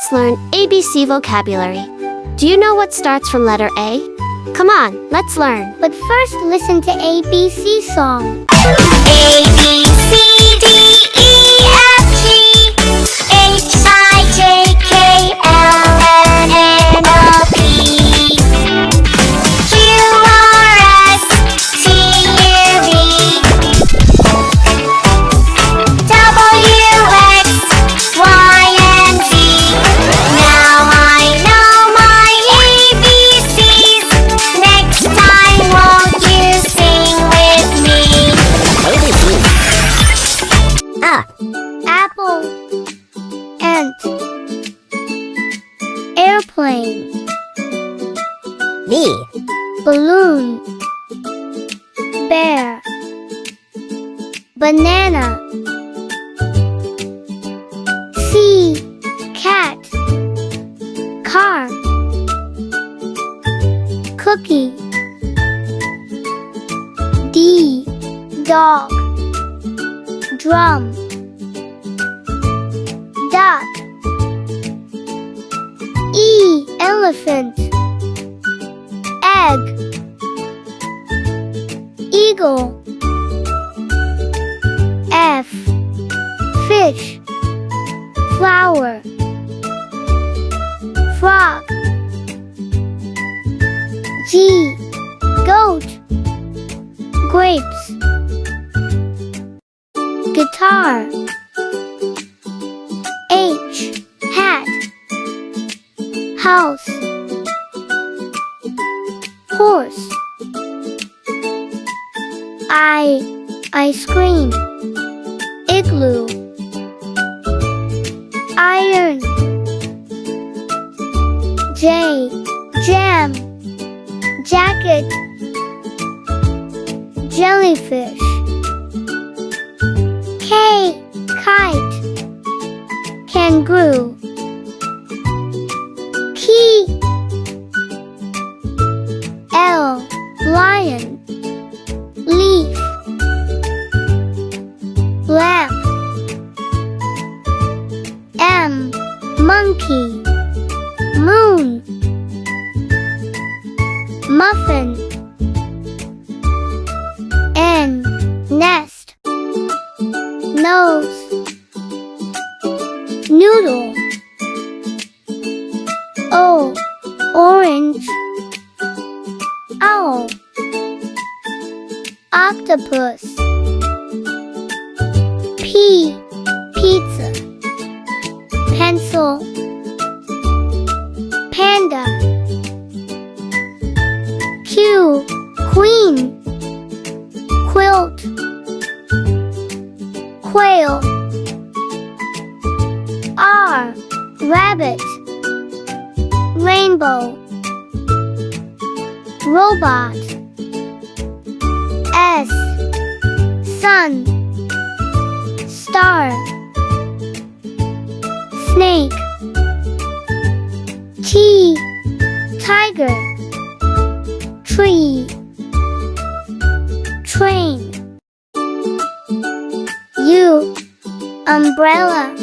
let's learn ABC vocabulary. Do you know what starts from letter A? Come on, let's learn. But first, listen to ABC song. A, B, C, D, E, F, G, H, I, J, K, L, M, N, O, P, Q, R, S, T, U, V, W, X, Y, and Z. Now I know my ABCs. Next time, won't you sing with me? Apple, ant, airplane, B, balloon, bear, banana, C, cat, car, cookie, D, dog, drum, duck, E, elephant, egg, eagle, F, fish, flower, frog, G, goat, grapes, guitar, H, hat, house, horse, I, ice cream, igloo, iron, J, jam, jacket, jellyfish, K, kite, kangaroo, key, L, lion, leaf, lamp, M, monkey, moon, muffin, N, nest, nose, noodle, O, orange, owl, octopus, P, pizza, pencil, panda, Q, queen, quilt, quail, R, rabbit, rainbow, robot, S, sun, star, snake, T, tiger, tree, train, U, umbrella,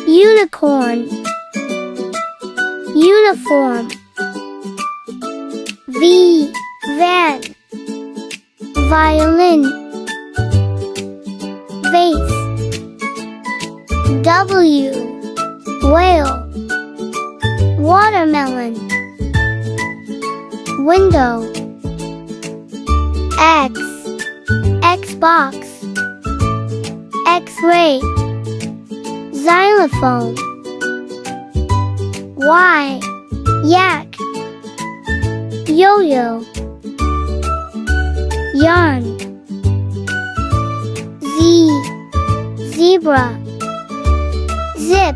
unicorn, uniform, V, van, violin, vase, W, whale, watermelon, window, X, Xbox, X-ray, xylophone, Y, yak, yo-yo, yarn, Z, zebra, zip,